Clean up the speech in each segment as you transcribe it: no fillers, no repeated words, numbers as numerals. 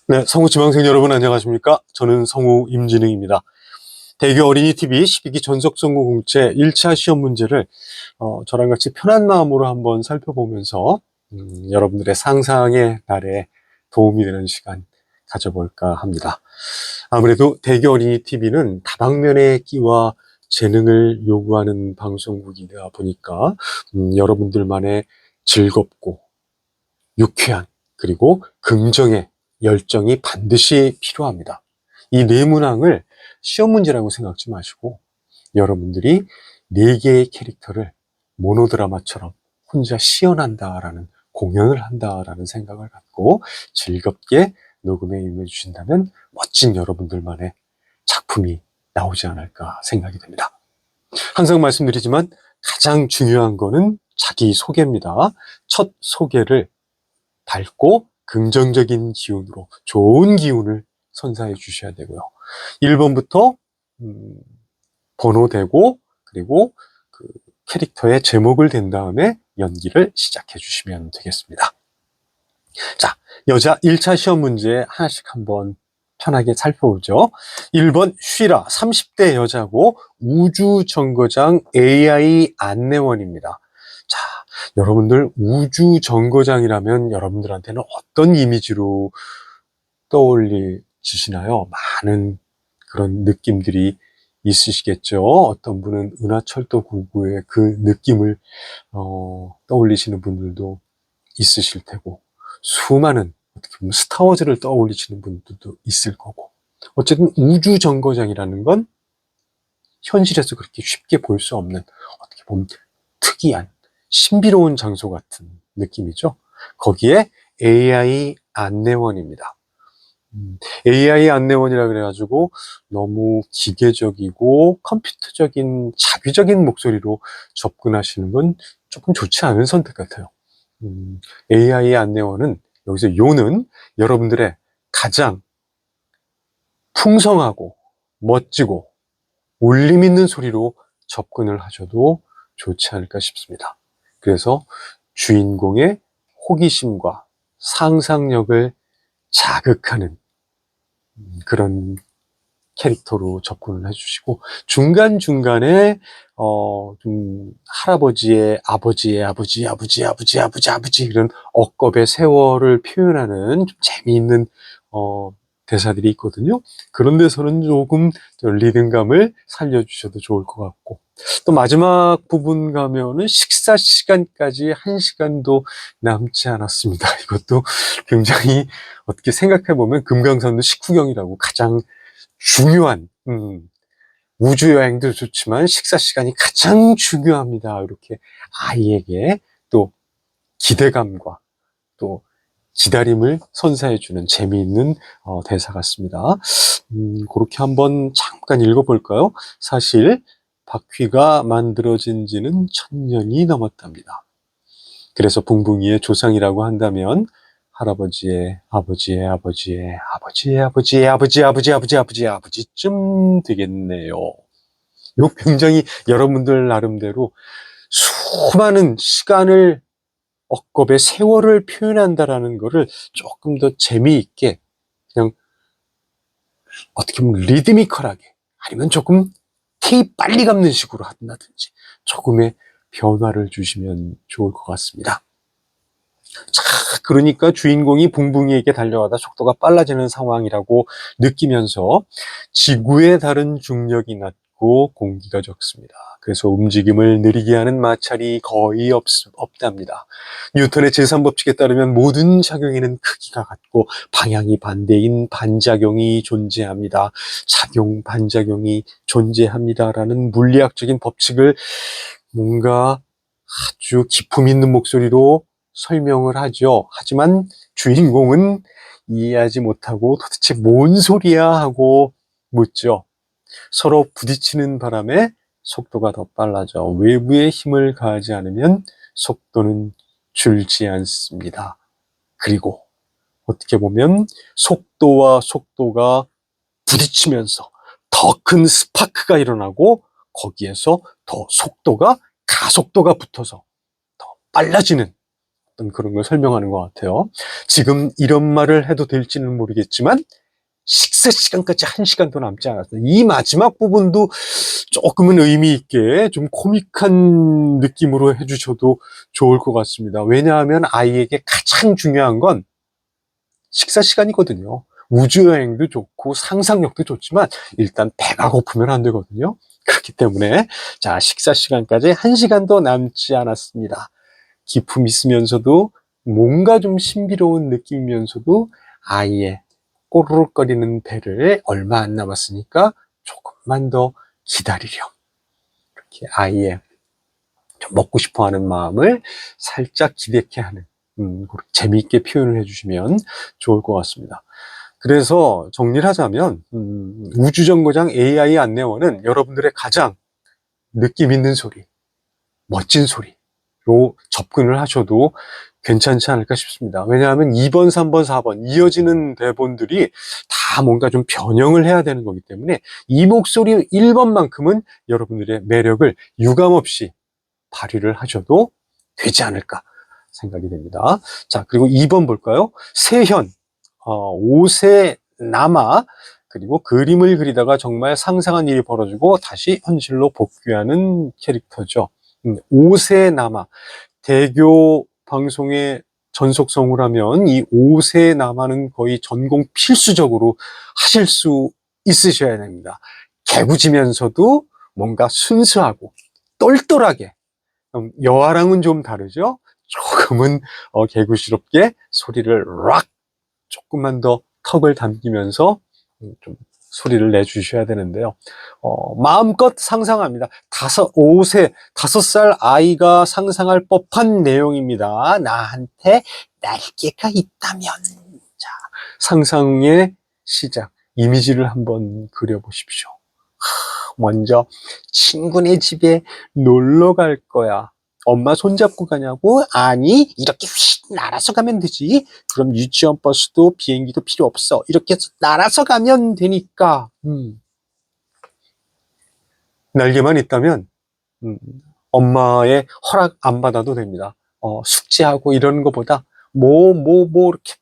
네, 성우 지망생 여러분 안녕하십니까? 저는 성우 임진흥입니다. 대교 어린이TV 12기 전속성우 공채 1차 시험 문제를 저랑 같이 편한 마음으로 한번 살펴보면서 여러분들의 상상의 날에 도움이 되는 시간 가져볼까 합니다. 아무래도 대교 어린이TV는 다방면의 끼와 재능을 요구하는 방송국이다 보니까 여러분들만의 즐겁고 유쾌한 그리고 긍정의 열정이 반드시 필요합니다. 이 네 문항을 시험 문제라고 생각지 마시고 여러분들이 네 개의 캐릭터를 모노드라마처럼 혼자 시연한다라는 공연을 한다라는 생각을 갖고 즐겁게 녹음에 임해 주신다면 멋진 여러분들만의 작품이 나오지 않을까 생각이 됩니다. 항상 말씀드리지만 가장 중요한 거는 자기소개입니다. 첫 소개를 밝고 긍정적인 기운으로 좋은 기운을 선사해 주셔야 되고요. 1번부터 번호 대고 그리고 그 캐릭터의 제목을 댄 다음에 연기를 시작해 주시면 되겠습니다. 자, 여자 1차 시험 문제 하나씩 한번 편하게 살펴보죠. 1번 쉬라 30대 여자고 우주정거장 AI 안내원입니다. 자, 여러분들 우주정거장이라면 여러분들한테는 어떤 이미지로 떠올리시나요? 많은 그런 느낌들이 있으시겠죠. 어떤 분은 은하철도 999의 그 느낌을 떠올리시는 분들도 있으실 테고, 수많은 어떻게 보면 스타워즈를 떠올리시는 분들도 있을 거고, 어쨌든 우주정거장이라는 건 현실에서 그렇게 쉽게 볼 수 없는 어떻게 보면 특이한 신비로운 장소 같은 느낌이죠. 거기에 AI 안내원입니다. AI 안내원이라 그래가지고 너무 기계적이고 컴퓨터적인 자기적인 목소리로 접근하시는 건 조금 좋지 않은 선택 같아요. AI 안내원은 여기서 요는 여러분들의 가장 풍성하고 멋지고 울림 있는 소리로 접근을 하셔도 좋지 않을까 싶습니다. 그래서 주인공의 호기심과 상상력을 자극하는 그런 캐릭터로 접근을 해주시고, 중간중간에 좀 할아버지의 아버지 이런 억겁의 세월을 표현하는 좀 재미있는 대사들이 있거든요. 그런 데서는 조금 리듬감을 살려주셔도 좋을 것 같고, 또 마지막 부분 가면은 식사 시간까지 1시간도 남지 않았습니다. 이것도 굉장히 어떻게 생각해보면 금강산도 식후경이라고 가장 중요한, 우주여행도 좋지만 식사 시간이 가장 중요합니다. 이렇게 아이에게 또 기대감과 또 기다림을 선사해주는 재미있는 대사 같습니다. 그렇게 한번 잠깐 읽어볼까요? 사실 바퀴가 만들어진 지는 1000년이 넘었답니다. 그래서 붕붕이의 조상이라고 한다면 할아버지의 아버지쯤 되겠네요. 요 굉장히 여러분들 나름대로 수많은 시간을 억겁의 세월을 표현한다라는 거를 조금 더 재미있게 그냥 어떻게 보면 리드미컬하게 아니면 조금 티 빨리 감는 식으로 한다든지 조금의 변화를 주시면 좋을 것 같습니다. 자, 그러니까 주인공이 붕붕이에게 달려가다 속도가 빨라지는 상황이라고 느끼면서 지구에 다른 중력이 낮고 공기가 적습니다. 그래서 움직임을 느리게 하는 마찰이 거의 없답니다. 뉴턴의 제3법칙에 따르면 모든 작용에는 크기가 같고 방향이 반대인 반작용이 존재합니다. 작용, 반작용이 존재합니다라는 물리학적인 법칙을 뭔가 아주 기품 있는 목소리로 설명을 하죠. 하지만 주인공은 이해하지 못하고 도대체 뭔 소리야 하고 묻죠. 서로 부딪히는 바람에 속도가 더 빨라져. 외부의 힘을 가하지 않으면 속도는 줄지 않습니다. 그리고 어떻게 보면 속도와 속도가 부딪히면서 더 큰 스파크가 일어나고 거기에서 더 속도가 가속도가 붙어서 더 빨라지는 어떤 그런 걸 설명하는 것 같아요. 지금 이런 말을 해도 될지는 모르겠지만 식사 시간까지 1시간도 남지 않았어요. 이 마지막 부분도 조금은 의미 있게 좀 코믹한 느낌으로 해주셔도 좋을 것 같습니다. 왜냐하면 아이에게 가장 중요한 건 식사 시간이거든요. 우주여행도 좋고 상상력도 좋지만 일단 배가 고프면 안 되거든요. 그렇기 때문에 자, 식사 시간까지 1시간도 남지 않았습니다. 기품 있으면서도 뭔가 좀 신비로운 느낌이면서도 아이의 꼬르륵거리는 배를 얼마 안 남았으니까 조금만 더 기다리렴. 이렇게 아이의 좀 먹고 싶어 하는 마음을 살짝 기대게 하는, 재미있게 표현을 해주시면 좋을 것 같습니다. 그래서 정리를 하자면, 우주정거장 AI 안내원은 여러분들의 가장 느낌 있는 소리, 멋진 소리로 접근을 하셔도 괜찮지 않을까 싶습니다. 왜냐하면 2번, 3번, 4번 이어지는 대본들이 다 뭔가 좀 변형을 해야 되는 거기 때문에 이 목소리 1번만큼은 여러분들의 매력을 유감없이 발휘를 하셔도 되지 않을까 생각이 됩니다. 자, 그리고 2번 볼까요? 세현, 5세 남아, 그리고 그림을 그리다가 정말 상상한 일이 벌어지고 다시 현실로 복귀하는 캐릭터죠. 5세 남아. 대교 방송의 전속성우라면 이 5세 남아는 거의 전공 필수적으로 하실 수 있으셔야 됩니다. 개구지면서도 뭔가 순수하고 똘똘하게, 여아랑은 좀 다르죠? 조금은 개구스럽게 소리를 락 조금만 더 턱을 당기면서 좀 소리를 내주셔야 되는데요. 마음껏 상상합니다. 5세, 5살 아이가 상상할 법한 내용입니다. 나한테 날개가 있다면. 자, 상상의 시작, 이미지를 한번 그려보십시오. 먼저 친구네 집에 놀러 갈 거야. 엄마 손잡고 가냐고? 아니, 이렇게 휙 날아서 가면 되지. 그럼 유치원 버스도 비행기도 필요 없어. 이렇게 해서 날아서 가면 되니까. 날개만 있다면 엄마의 허락 안 받아도 됩니다. 숙제하고 이러는 것보다 이렇게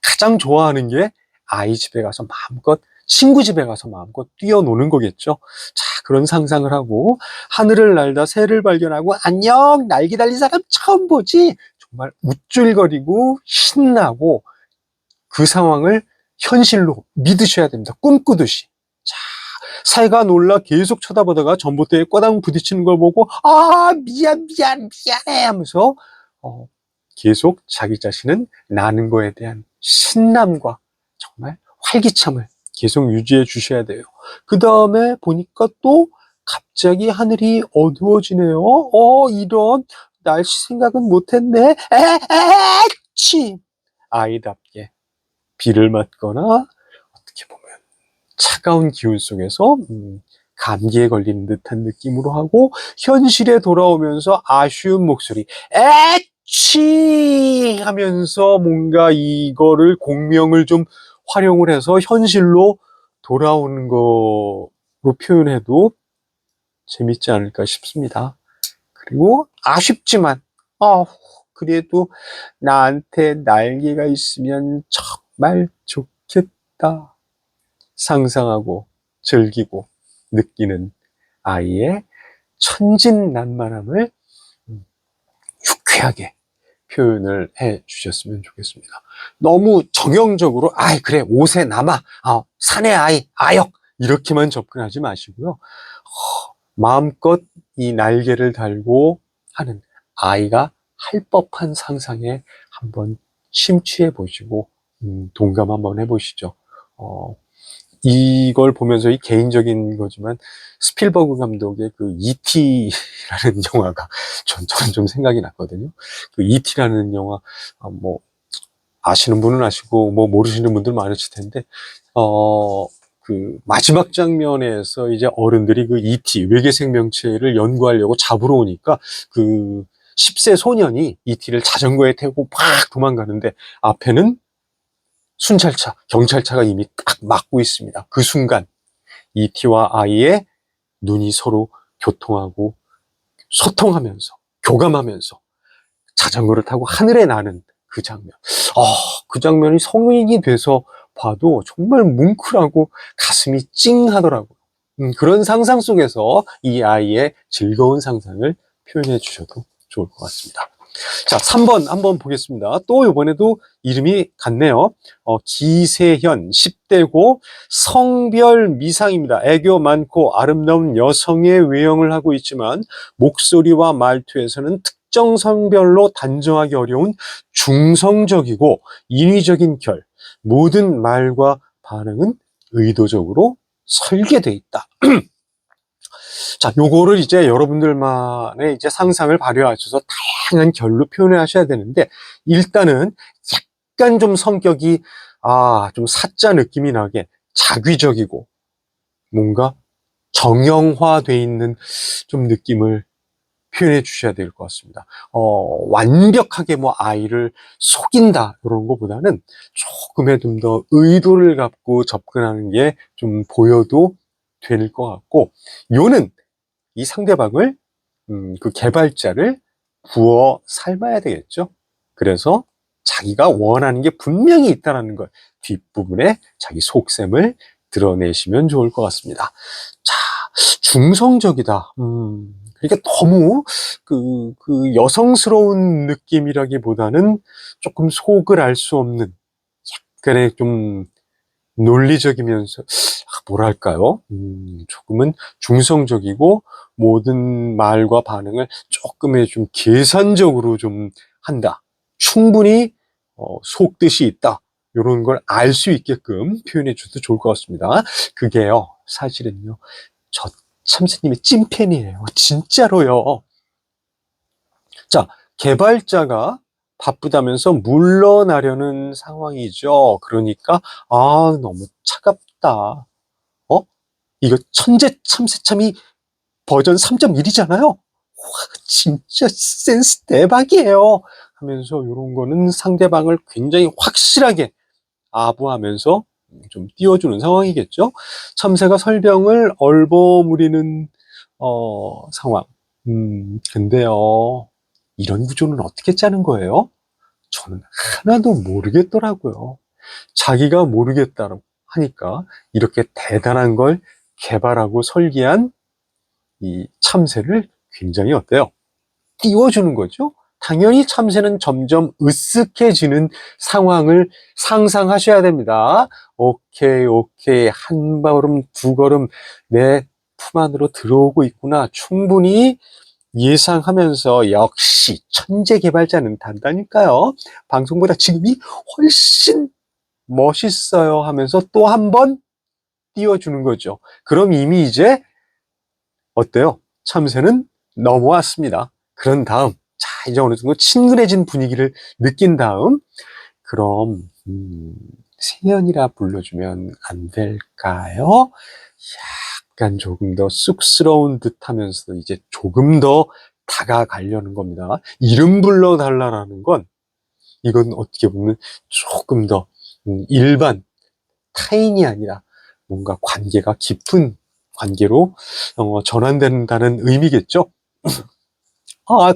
가장 좋아하는 게 아이 집에 가서 마음껏, 친구 집에 가서 마음껏 뛰어노는 거겠죠. 자, 그런 상상을 하고 하늘을 날다 새를 발견하고 안녕, 날개 달린 사람 처음 보지. 정말 우쭐거리고 신나고 그 상황을 현실로 믿으셔야 됩니다. 꿈꾸듯이. 자, 새가 놀라 계속 쳐다보다가 전봇대에 꼬당 부딪히는 걸 보고 미안해 하면서 계속 자기 자신은 나는 거에 대한 신남과 정말 활기참을 계속 유지해 주셔야 돼요. 그 다음에 보니까 또 갑자기 하늘이 어두워지네요. 이런, 날씨 생각은 못했네. 치! 아이답게 비를 맞거나 어떻게 보면 차가운 기운 속에서 감기에 걸리는 듯한 느낌으로 하고 현실에 돌아오면서 아쉬운 목소리 에취 하면서 뭔가 이거를 공명을 좀 활용을 해서 현실로 돌아오는 거로 표현해도 재밌지 않을까 싶습니다. 그리고 아쉽지만 그래도 나한테 날개가 있으면 정말 좋겠다 상상하고 즐기고 느끼는 아이의 천진난만함을 유쾌하게 표현을 해 주셨으면 좋겠습니다. 너무 정형적으로 그래 5세 남아, 사내 아이, 아역 이렇게만 접근하지 마시고요. 마음껏 이 날개를 달고 하는 아이가 할 법한 상상에 한번 심취해 보시고 동감 한번 해보시죠. 이걸 보면서 이 개인적인 거지만 스필버그 감독의 그 E.T.라는 영화가 저는 좀 생각이 났거든요. 그 E.T.라는 영화 뭐 아시는 분은 아시고 뭐 모르시는 분들 많으실 텐데 그 마지막 장면에서 이제 어른들이 그 E.T. 외계 생명체를 연구하려고 잡으러 오니까 그 10세 소년이 E.T.를 자전거에 태우고 팍 도망가는데 앞에는 순찰차, 경찰차가 이미 딱 막고 있습니다. 그 순간 E.T.와 아이의 눈이 서로 교통하고 소통하면서 교감하면서 자전거를 타고 하늘에 나는 그 장면. 그 장면이 성인이 돼서 봐도 정말 뭉클하고 가슴이 찡하더라고요. 그런 상상 속에서 이 아이의 즐거운 상상을 표현해 주셔도 좋을 것 같습니다. 자, 3번 한번 보겠습니다. 또 이번에도 이름이 같네요. 기세현, 10대고 성별 미상입니다. 애교 많고 아름다운 여성의 외형을 하고 있지만 목소리와 말투에서는 특정 성별로 단정하기 어려운 중성적이고 인위적인 결, 모든 말과 반응은 의도적으로 설계되어 있다. 자, 요거를 이제 여러분들만의 이제 상상을 발휘하셔서 다양한 결로 표현을 하셔야 되는데, 일단은 약간 좀 성격이, 좀 사자 느낌이 나게 자귀적이고, 뭔가 정형화돼 있는 좀 느낌을 표현해 주셔야 될 것 같습니다. 완벽하게 뭐 아이를 속인다, 이런 것보다는 조금의 좀 더 의도를 갖고 접근하는 게 좀 보여도 될 것 같고, 요는 이 상대방을 그 개발자를 구워 삶아야 되겠죠. 그래서 자기가 원하는 게 분명히 있다는 걸 뒷부분에 자기 속셈을 드러내시면 좋을 것 같습니다. 자, 중성적이다. 그러니까 너무 그 여성스러운 느낌이라기보다는 조금 속을 알 수 없는 약간의 좀 논리적이면서 뭐랄까요? 조금은 중성적이고 모든 말과 반응을 조금의 좀 계산적으로 좀 한다. 충분히 속뜻이 있다. 이런 걸 알 수 있게끔 표현해 줘도 좋을 것 같습니다. 그게요, 사실은요, 저 참새님의 찐팬이에요. 진짜로요. 자, 개발자가 바쁘다면서 물러나려는 상황이죠. 그러니까 너무 차갑다. 이거 천재 참새참이 버전 3.1이잖아요. 와, 진짜 센스 대박이에요. 하면서 이런 거는 상대방을 굉장히 확실하게 아부하면서 좀 띄워주는 상황이겠죠. 참새가 설병을 얼버무리는 상황. 근데요, 이런 구조는 어떻게 짜는 거예요? 저는 하나도 모르겠더라고요. 자기가 모르겠다고 하니까 이렇게 대단한 걸 개발하고 설계한 이 참새를 굉장히 어때요? 띄워주는 거죠. 당연히 참새는 점점 으쓱해지는 상황을 상상하셔야 됩니다. 오케이. 한 걸음, 두 걸음 내 품 안으로 들어오고 있구나. 충분히 예상하면서 역시 천재 개발자는 단다니까요. 방송보다 지금이 훨씬 멋있어요 하면서 또 한 번 띄워주는 거죠. 그럼 이미 이제 어때요? 참새는 넘어왔습니다. 그런 다음, 자, 이제 어느 정도 친근해진 분위기를 느낀 다음, 그럼, 세연이라 불러주면 안 될까요? 약간 조금 더 쑥스러운 듯 하면서 이제 조금 더 다가가려는 겁니다. 이름 불러달라는 건, 이건 어떻게 보면 조금 더 일반 타인이 아니라 뭔가 관계가 깊은 관계로 전환된다는 의미겠죠.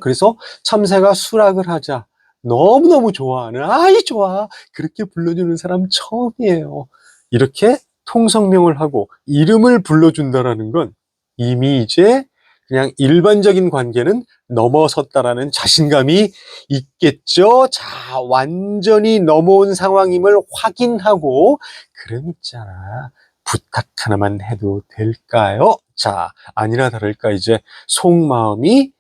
그래서 참새가 수락을 하자. 너무너무 좋아하는, 아이 좋아, 그렇게 불러주는 사람 처음이에요. 이렇게 통성명을 하고 이름을 불러준다라는 건 이미 이제 그냥 일반적인 관계는 넘어섰다라는 자신감이 있겠죠. 자, 완전히 넘어온 상황임을 확인하고, 그럼 있잖아, 부탁 하나만 해도 될까요? 자, 아니나 다를까 이제 속마음이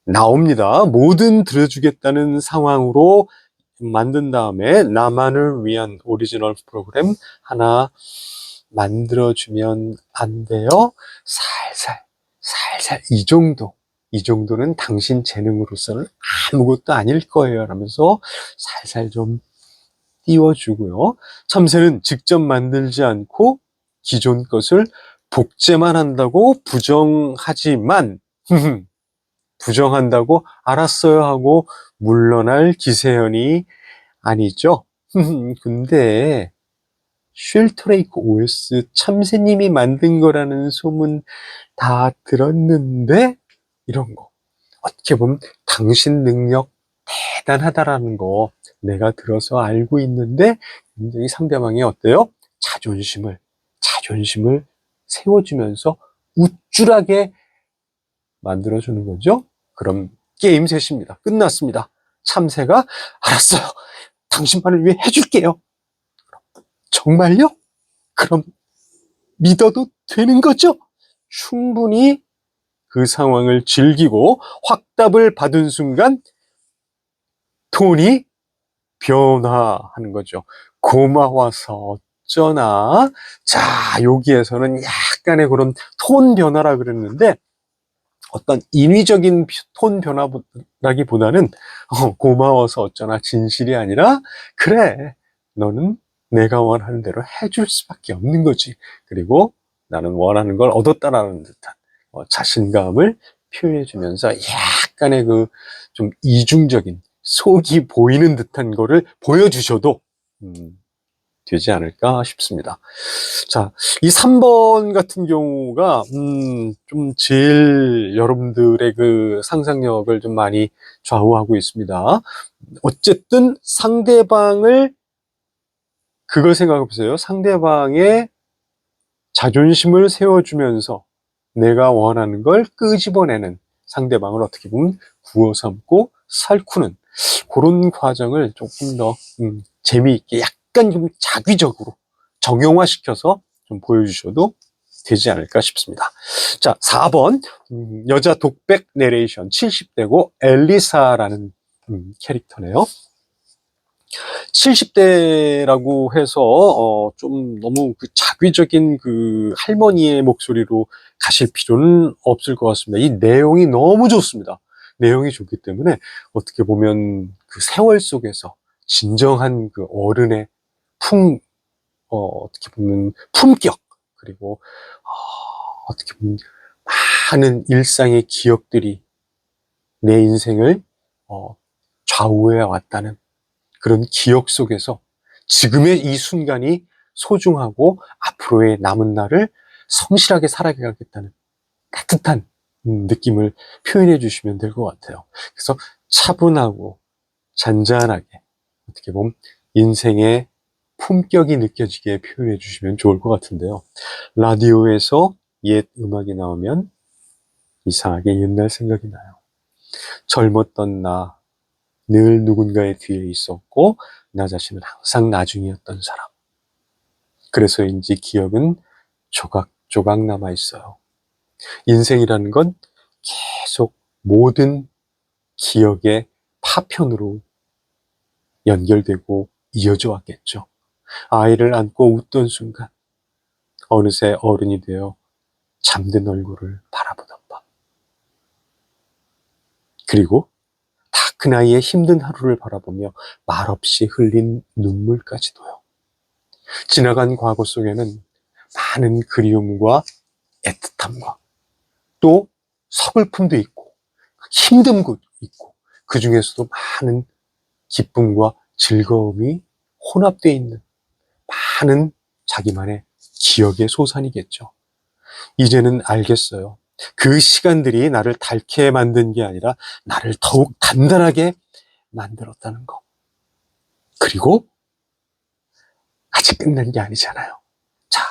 나옵니다. 뭐든 들어주겠다는 상황으로 만든 다음에 나만을 위한 오리지널 프로그램 하나 만들어주면 안 돼요? 살살, 이 정도는 당신 재능으로서는 아무것도 아닐 거예요. 라면서 살살 좀 띄워주고요. 참새는 직접 만들지 않고 기존 것을 복제만 한다고 부정하지만, 부정한다고 알았어요 하고 물러날 기세현이 아니죠. 근데 쉘터레이크 OS 참새님이 만든 거라는 소문 다 들었는데, 이런 거 어떻게 보면 당신 능력 대단하다라는 거 내가 들어서 알고 있는데 굉장히 상대방이 어때요? 자존심을 세워주면서 우쭐하게 만들어주는 거죠. 그럼 게임 셋입니다. 끝났습니다. 참새가 알았어요. 당신만을 위해 해줄게요. 정말요? 그럼 믿어도 되는 거죠? 충분히 그 상황을 즐기고 확답을 받은 순간 톤이 변화하는 거죠. 고마워서 어쩌나. 자, 여기에서는 약간의 그런 톤 변화라 그랬는데 어떤 인위적인 톤 변화라기보다는 고마워서 어쩌나 진실이 아니라 그래, 너는 내가 원하는 대로 해줄 수밖에 없는 거지. 그리고 나는 원하는 걸 얻었다라는 듯한 자신감을 표현해주면서 약간의 그 좀 이중적인 속이 보이는 듯한 거를 보여주셔도 되지 않을까 싶습니다. 자, 이 3번 같은 경우가 좀 제일 여러분들의 그 상상력을 좀 많이 좌우하고 있습니다. 어쨌든 상대방을 그걸 생각해 보세요. 상대방의 자존심을 세워주면서 내가 원하는 걸 끄집어내는, 상대방을 어떻게 보면 구워 삶고 살쿠는 그런 과정을 조금 더 재미있게 약간 좀 자기적으로 정형화시켜서 좀 보여주셔도 되지 않을까 싶습니다. 자, 4번 여자 독백 내레이션 70대고 엘리사라는 캐릭터네요. 70대라고 해서 좀 너무 그 자귀적인 그 할머니의 목소리로 가실 필요는 없을 것 같습니다. 이 내용이 너무 좋습니다. 내용이 좋기 때문에 어떻게 보면 그 세월 속에서 진정한 그 어른의 어떻게 보면 품격, 그리고 어떻게 보면 많은 일상의 기억들이 내 인생을 좌우해 왔다는 그런 기억 속에서 지금의 이 순간이 소중하고 앞으로의 남은 날을 성실하게 살아가겠다는 따뜻한 느낌을 표현해 주시면 될 것 같아요. 그래서 차분하고 잔잔하게 어떻게 보면 인생의 품격이 느껴지게 표현해 주시면 좋을 것 같은데요. 라디오에서 옛 음악이 나오면 이상하게 옛날 생각이 나요. 젊었던 나, 늘 누군가의 뒤에 있었고 나 자신은 항상 나중이었던 사람. 그래서인지 기억은 조각조각 남아있어요. 인생이라는 건 계속 모든 기억의 파편으로 연결되고 이어져 왔겠죠. 아이를 안고 웃던 순간 어느새 어른이 되어 잠든 얼굴을 바라보던 밤. 그리고 다 그 나이에 힘든 하루를 바라보며 말없이 흘린 눈물까지도요. 지나간 과거 속에는 많은 그리움과 애틋함과 또 서글픔도 있고 힘든 것도 있고 그 중에서도 많은 기쁨과 즐거움이 혼합되어 있는 많은 자기만의 기억의 소산이겠죠. 이제는 알겠어요. 그 시간들이 나를 닳게 만든 게 아니라 나를 더욱 단단하게 만들었다는 거. 그리고 아직 끝난 게 아니잖아요. 자,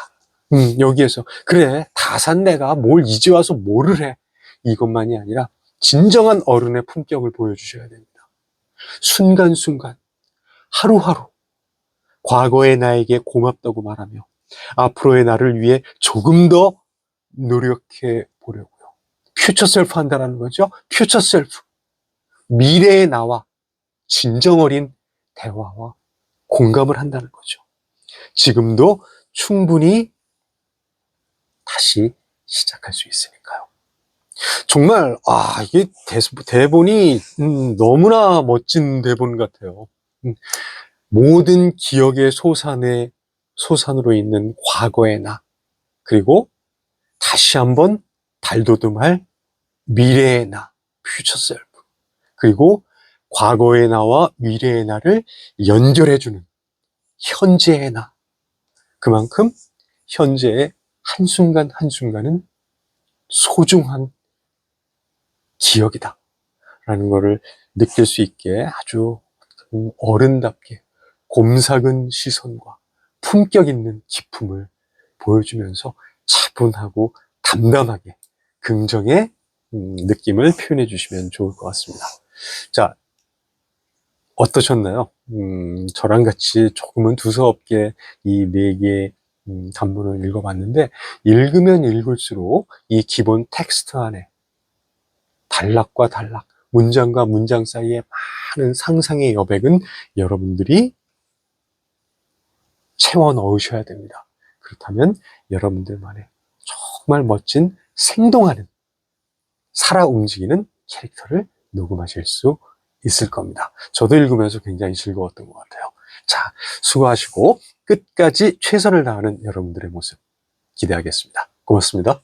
여기에서 그래, 다 산 내가 뭘 이제 와서 뭐를 해. 이것만이 아니라 진정한 어른의 품격을 보여주셔야 됩니다. 순간순간, 하루하루 과거의 나에게 고맙다고 말하며 앞으로의 나를 위해 조금 더 노력해 보려고요. 퓨처 셀프 한다는 거죠. 퓨처 셀프. 미래의 나와 진정 어린 대화와 공감을 한다는 거죠. 지금도 충분히 다시 시작할 수 있으니까요. 정말 이게 대본이 너무나 멋진 대본 같아요. 모든 기억의 소산으로 있는 과거의 나, 그리고 다시 한번 발돋움할 미래의 나, 퓨처 셀프, 그리고 과거의 나와 미래의 나를 연결해주는 현재의 나. 그만큼 현재의 한순간 한순간은 소중한 기억이다. 라는 거를 느낄 수 있게 아주 어른답게 곰삭은 시선과 품격 있는 기품을 보여주면서 차분하고 담담하게 긍정의 느낌을 표현해 주시면 좋을 것 같습니다. 자, 어떠셨나요? 저랑 같이 조금은 두서없게 이 4개의 단문을 읽어봤는데, 읽으면 읽을수록 이 기본 텍스트 안에 단락과 단락, 문장과 문장 사이에 많은 상상의 여백은 여러분들이 채워 넣으셔야 됩니다. 그렇다면 여러분들만의 정말 멋진 생동하는, 살아 움직이는 캐릭터를 녹음하실 수 있을 겁니다. 저도 읽으면서 굉장히 즐거웠던 것 같아요. 자, 수고하시고 끝까지 최선을 다하는 여러분들의 모습 기대하겠습니다. 고맙습니다.